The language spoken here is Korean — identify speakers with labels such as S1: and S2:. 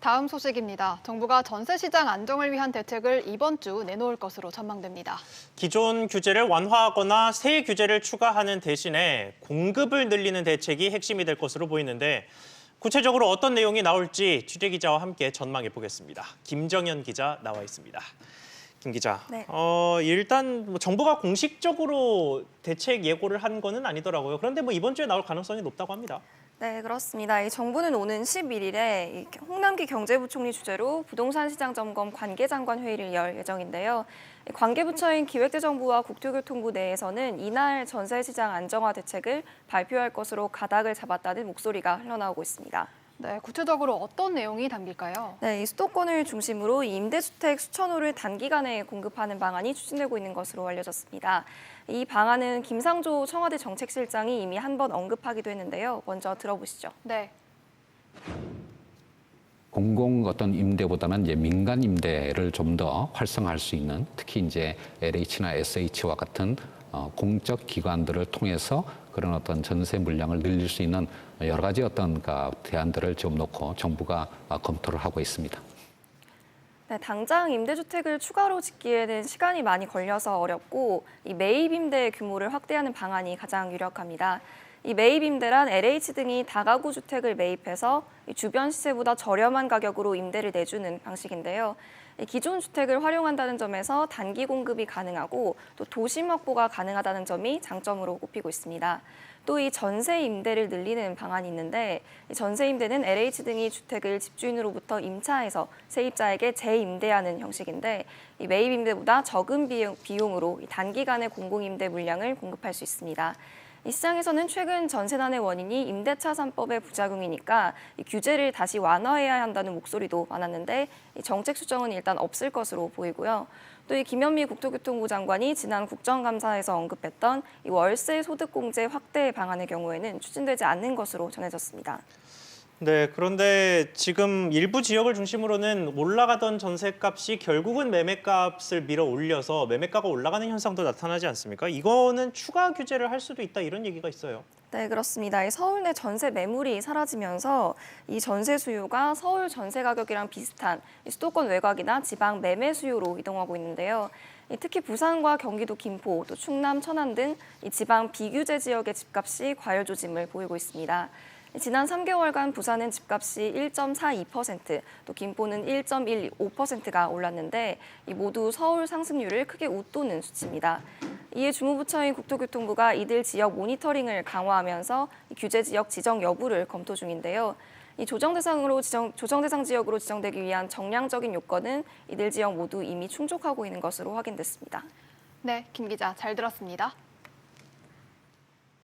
S1: 다음 소식입니다. 정부가 전세 시장 안정을 위한 대책을 이번 주 내놓을 것으로 전망됩니다.
S2: 기존 규제를 완화하거나 새 규제를 추가하는 대신에 공급을 늘리는 대책이 핵심이 될 것으로 보이는데 구체적으로 어떤 내용이 나올지 취재기자와 함께 전망해 보겠습니다. 김정현 기자 나와 있습니다. 김 기자,
S3: 네.
S2: 일단 정부가 공식적으로 대책 예고를 한 거는 아니더라고요. 그런데 이번 주에 나올 가능성이 높다고 합니다.
S3: 네, 그렇습니다. 이 정부는 오는 11일에 홍남기 경제부총리 주재로 부동산 시장 점검 관계장관 회의를 열 예정인데요. 관계부처인 기획재정부와 국토교통부 내에서는 이날 전세 시장 안정화 대책을 발표할 것으로 가닥을 잡았다는 목소리가 흘러나오고 있습니다.
S1: 네, 구체적으로 어떤 내용이 담길까요?
S3: 네, 이 수도권을 중심으로 임대주택 수천 호를 단기간에 공급하는 방안이 추진되고 있는 것으로 알려졌습니다. 이 방안은 김상조 청와대 정책실장이 이미 한 번 언급하기도 했는데요. 먼저 들어보시죠.
S1: 네.
S4: 공공 어떤 임대보다는 이제 민간 임대를 좀 더 활성화할 수 있는, 특히 이제 LH나 SH와 같은 공적 기관들을 통해서 그런 어떤 전세 물량을 늘릴 수 있는 여러 가지 어떤 대안들을 지금 놓고 정부가 검토를 하고 있습니다.
S3: 네, 당장 임대주택을 추가로 짓기에는 시간이 많이 걸려서 어렵고 이 매입 임대 규모를 확대하는 방안이 가장 유력합니다. 이 매입 임대란 LH 등이 다가구 주택을 매입해서 주변 시세보다 저렴한 가격으로 임대를 내주는 방식인데요. 기존 주택을 활용한다는 점에서 단기 공급이 가능하고 또 도심 확보가 가능하다는 점이 장점으로 꼽히고 있습니다. 또 이 전세 임대를 늘리는 방안이 있는데 이 전세 임대는 LH 등이 주택을 집주인으로부터 임차해서 세입자에게 재임대하는 형식인데 이 매입 임대보다 적은 비용으로 단기간에 공공임대 물량을 공급할 수 있습니다. 이 시장에서는 최근 전세난의 원인이 임대차 3법의 부작용이니까 이 규제를 다시 완화해야 한다는 목소리도 많았는데 이 정책 수정은 일단 없을 것으로 보이고요. 또 이 김현미 국토교통부 장관이 지난 국정감사에서 언급했던 이 월세 소득공제 확대 방안의 경우에는 추진되지 않는 것으로 전해졌습니다.
S2: 네, 그런데 지금 일부 지역을 중심으로는 올라가던 전셋값이 결국은 매매값을 밀어 올려서 매매가가 올라가는 현상도 나타나지 않습니까? 이거는 추가 규제를 할 수도 있다 이런 얘기가 있어요.
S3: 네, 그렇습니다. 이 서울 내 전세 매물이 사라지면서 이 전세 수요가 서울 전세 가격이랑 비슷한 수도권 외곽이나 지방 매매 수요로 이동하고 있는데요. 특히 부산과 경기도 김포, 또 충남, 천안 등 이 지방 비규제 지역의 집값이 과열 조짐을 보이고 있습니다. 지난 3개월간 부산은 집값이 1.42%, 또 김포는 1.15%가 올랐는데 이 모두 서울 상승률을 크게 웃도는 수치입니다. 이에 주무부처인 국토교통부가 이들 지역 모니터링을 강화하면서 규제 지역 지정 여부를 검토 중인데요. 이 조정 대상 지역으로 지정되기 위한 정량적인 요건은 이들 지역 모두 이미 충족하고 있는 것으로 확인됐습니다.
S1: 네, 김 기자 잘 들었습니다.